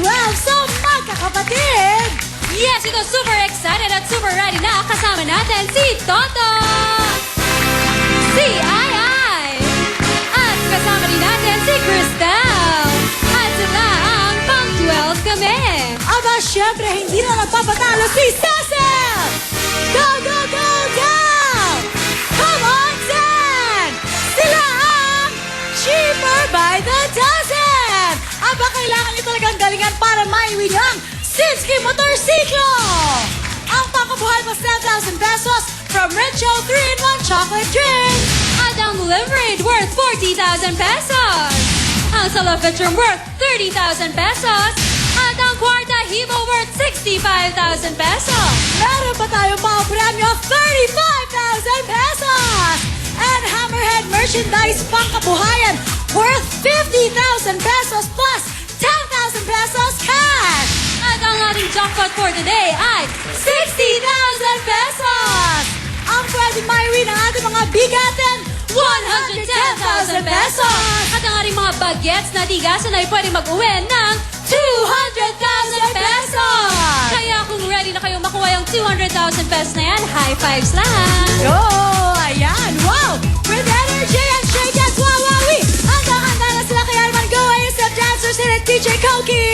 12 sa magkakapatid! Yes, ito super excited at super ready na. Kasama natin si Toto, si Ai, at kasama rin natin si Cristel. At sila ang pang-12 kami. Aba, syempre, hindi na nagpapatalo si Cecil! Go, go, go, go! Come on, 10! Sila ang cheaper by the dozen! Aba, kailangan niyo talagang galingan para maiwi niyo ang Sinski Motorsiklo! Ang pangkabuhay mo 10,000 pesos from Richo 3-in-1 chocolate drink! At ang livery worth 40,000 pesos. Ang solo feature worth 30,000 pesos. At ang kwarta hibo worth 65,000 pesos. Meron pa tayong mga premyo 35,000 pesos! And Hammerhead merchandise pangkabuhayan worth 50,000 pesos plus 10,000 pesos cash! At ang ating jackpot for today ay 60,000 pesos! Ang pwedeng maiwi ng ating mga bigatin, 110,000 pesos! At ang ating mga bagets na tigasan ay pwede mag-uwi ng 200,000 pesos! Kaya kung ready na kayong makuha yung 200,000 pesos na yan, high fives lang! Go! Ayan! Wow! With energy and shake and wawawi! Handa-handa na sila kaya naman go ASF dancers and DJ Koki!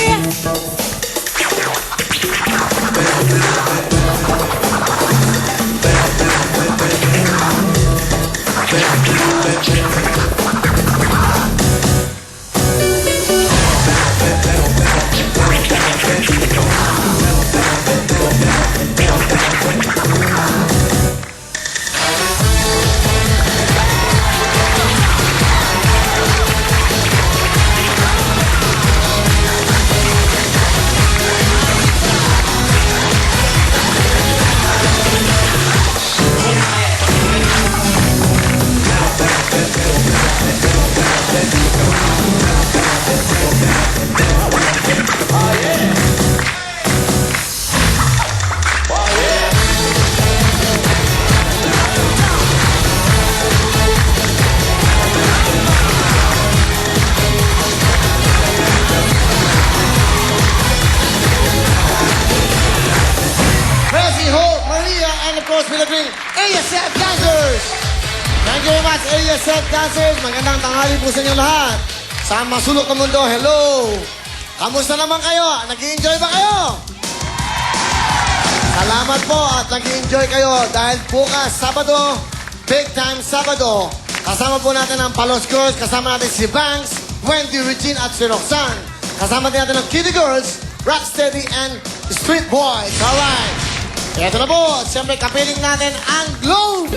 Mercy, Hope, Maria, and of course, Philippine ASF Dancers! Thank you very much, ASF Dancers. Magandang tanghali po sa inyo lahat. Sa masulok na mundo, hello! Kamusta naman kayo? Nag-i-enjoy ba kayo? Salamat po at nag-i-enjoy kayo dahil bukas, Sabado, big time Sabado. Kasama po natin ang Palos Girls, kasama natin si Banks, Wendy, Regine at si Roxanne. Kasama din natin ang Kitty Girls, Rocksteady and Street Boys. Alright! Ito na po, siyempre kapiling natin ang Globe!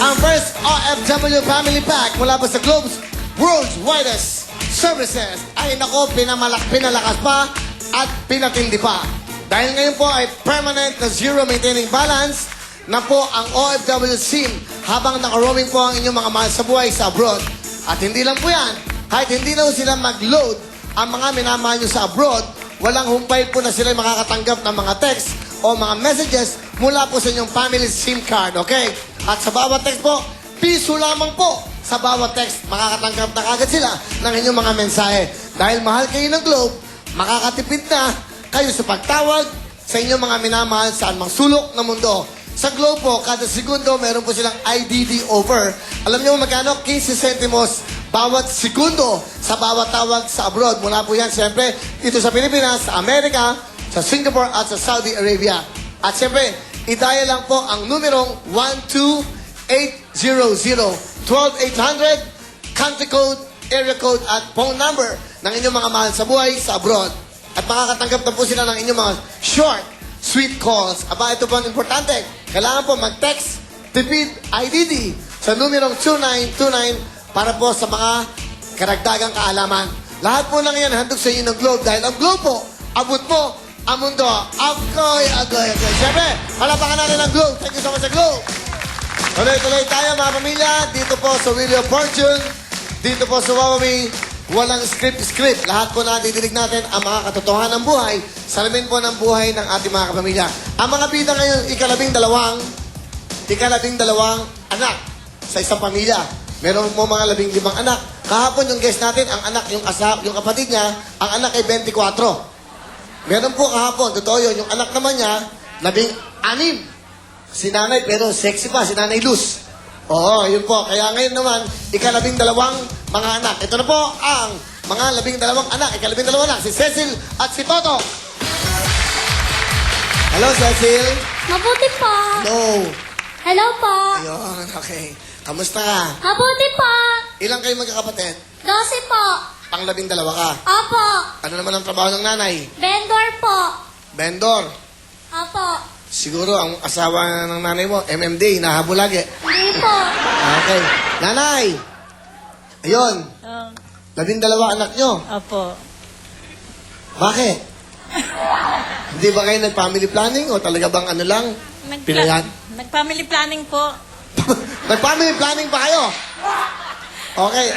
Ang first OFW Family Pack mula po sa Globe's World's Widest Services. Ay nako, pinalakas pa at pinatindi pa. Dahil ngayon po ay permanent na zero maintaining balance na po ang OFW SIM habang naka-roaming po ang inyong mga mahal sa buhay sa abroad. At hindi lang po yan, kahit hindi na po sila mag-load ang mga minamahal nyo sa abroad, walang humpay po na sila makakatanggap ng mga text o mga messages mula po sa inyong family SIM card, okay? At sa bawat text po, piso lamang po sa bawat text, makakatanggap na kagad sila ng inyong mga mensahe. Dahil mahal kayo ng Globe, makakatipid na kayo sa pagtawag sa inyong mga minamahal saan mang sulok ng mundo. Sa Globe po, kada segundo, meron po silang IDD over. Alam niyo magkano? 15 centimos bawat segundo sa bawat tawag sa abroad. Mula po yan, siyempre, dito sa Pilipinas, sa Amerika, sa Singapore at sa Saudi Arabia. At siyempre, i-dial lang po ang numerong 12800-12800, country code, area code at phone number ng inyong mga mahal sa buhay sa abroad. At makakatanggap na po sila ng inyong mga short, sweet calls. Aba, ito po ang importante. Kailangan po mag-text, tipid, IDD sa numerong 2929 para po sa mga karagdagang kaalaman. Lahat po lang yan handog sa inyo ng Globe dahil ang Globe po, abot mo ang mundo. Agoy, agoy, agoy. Siyempre, palapakan natin ang Globe. Thank you so much sa Globe. Tuloy-tuloy tayo mga pamilya. Dito po sa Wheel of Fortune. Dito po sa Wawami. Walang script-script. Lahat po nadidinig natin ang mga katotohanan ng buhay. Salamin po ng buhay ng ating mga kapamilya. Ang mga bida ngayon, ikalabing dalawang anak sa isang pamilya. Meron mo mga 15 anak. Kahapon yung guest natin, ang anak, yung kapatid niya, ang anak ay 24. Meron po kahapon, totoo yun. Yung anak naman niya, 16. Si nanay, pero sexy pa, si nanay Luz. Oo, yun po. Kaya ngayon naman, 12 mga anak. Ito na po ang mga 12 anak. 12 anak, si Cecil at si Toto. Hello, Cecil. Mabuti po. Hello. Hello po. Ayun, okay. Kamusta ka? Mabuti po. Ilang kayo magkakapatid? 12 po. Pang 12 ka. Opo. Ano naman ang trabaho ng nanay? Vendor po. Vendor. Opo. Siguro ang asawa ng nanay mo, MMD, hinahabol lagi. Hindi po. Okay. Nanay! Ayun, 12 anak nyo. Opo. Bakit? Hindi ba kayo nag-family planning o talaga bang ano lang? Pinayan? Nag-family planning po. Nag-family planning pa kayo? Okay,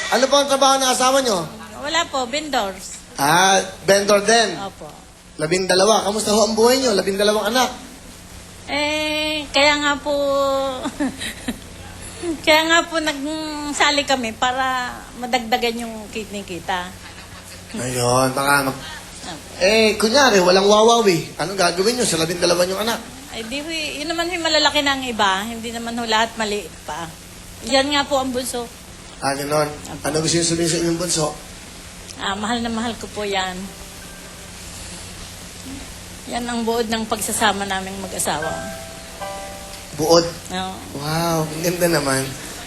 ano po ang trabaho ng asawa nyo? Wala po, vendors. Vendor din. Opo. 12. Kamusta ho ang buhay nyo? 12 anak. Kaya nga po... kaya nga po nagsali kami para madagdagan yung kidney kita. Ayun, baka kunyari, walang wawawi. Anong gagawin nyo sa 12 yung anak? Ay, yun naman yung malalaki ng iba. Hindi naman ho lahat maliit pa. Yan nga po ang bunso. Ganon. Ano gusto nyo sabihin sa inyong bunso? Mahal na mahal ko po yan. Yan ang buod ng pagsasama naming mag-asawa. Buod. No? Wow, ang ganda naman.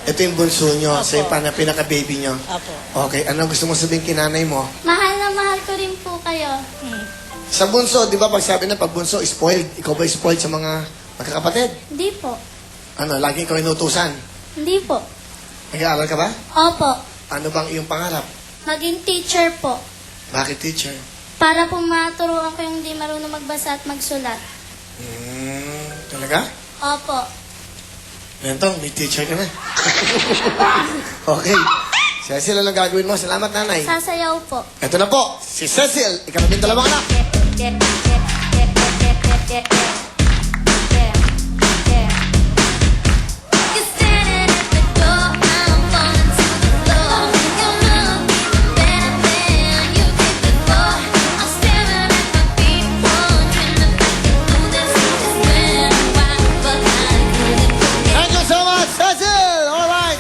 Ito yung bunso nyo, Opo. sa yung pinaka-baby nyo. Apo. Okay, ano gusto mo sabihin kinanay mo? Mahal na mahal ko rin po kayo. Sa bunso, di ba pag sabi na pag bunso, spoiled. Ikaw ba spoiled sa mga magkakapatid? Hindi po. Ano, lagi ikaw inutusan? Hindi po. Nag-aaral ka ba? Opo. Ano bang iyong pangarap? Maging teacher po. Bakit teacher? Para po maturuan ko yung hindi marunong magbasa at magsulat. Talaga? Opo. Ganito, may teacher ka na. Okay. Cecil, ano gagawin mo? Salamat, nanay. Sasayaw po. Ito na po, si Cecil, 12 anak. You're standing at the door, I'm falling to the floor. Your love is better than you did before. I'm staring at my feet, wondering if I can do this. It's been a while, but I couldn't forget. Thank you so much, Cecil! Alright.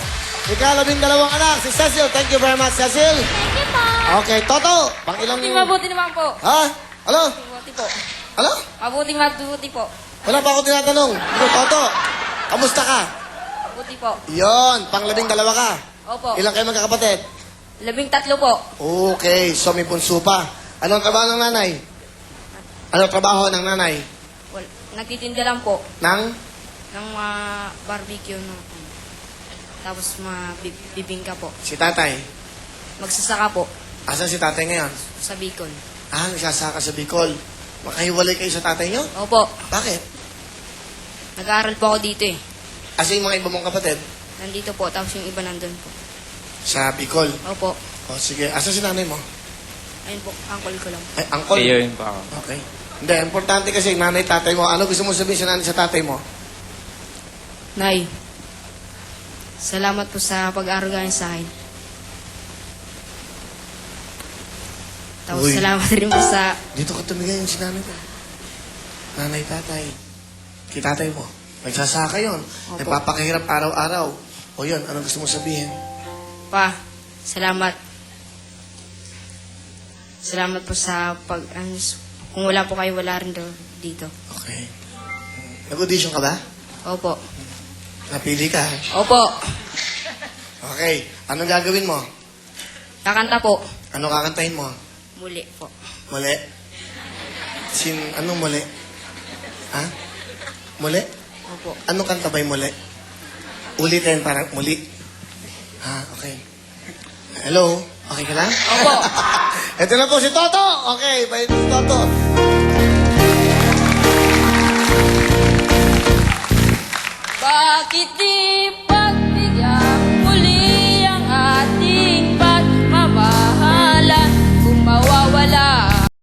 12 anak, si Cecil. Thank you very much, Cecil. Thank you po. Okay, Toto, pang ilang... Mabuti naman po. Ha? Ano? Mabuti po. Ano? Mabuti po. Wala pa ako tinatanong. Ito, Toto, kamusta ka? Mabuti po. Yon, pang 12 ka. Opo. Ilang kayo magkakapatid? 13 po. Okay, so may bunso pa. Anong trabaho ng nanay? Anong trabaho ng nanay? Well, nagtitinda lang po Nang? ng barbecue no. Tapos bibingka po. Si tatay. Magsasaka po Asan si tatay ngayon? sa Bicol. Nagsasaka sa Bicol. Makahiwalay kayo sa tatay nyo? Opo. Bakit? Nag-aaral po ako dito eh. Kasi yung mga iba mong kapatid? Nandito po, tapos yung iba nandun po. Sa Bicol. Opo. O sige, asan si nanay mo? Ayun po, uncle ko lang. Ay, uncle. Ayun pa ako. Okay. Hindi, importante kasi nanay, tatay mo. Ano gusto mo sabihin sa nanay sa tatay mo? Nay, salamat po sa pag-aaruga niyo sa akin. Tapos Uy. salamat rin po sa... Dito ka tumigay yung si nanay ko. Nanay, tatay. Kay tatay mo. Nagsasaka yun. Opo. Nagpapakahirap araw-araw. O yun, ano gusto mo sabihin? Pa, salamat. Salamat po sa kung wala po kayo, wala rin daw dito. Okay. Nag-audition ka ba? Opo. Napili ka. Opo. Okay. Anong gagawin mo? Kakanta po. Ano kakantahin mo? Muli po. Muli? Anong muli? Ha? Muli? Opo. Anong kanta ba'y muli? Ulitin, parang muli. Okay. Hello? Okay ka lang? Opo. Ito na po si Toto. Okay, bye si Toto. Bakit di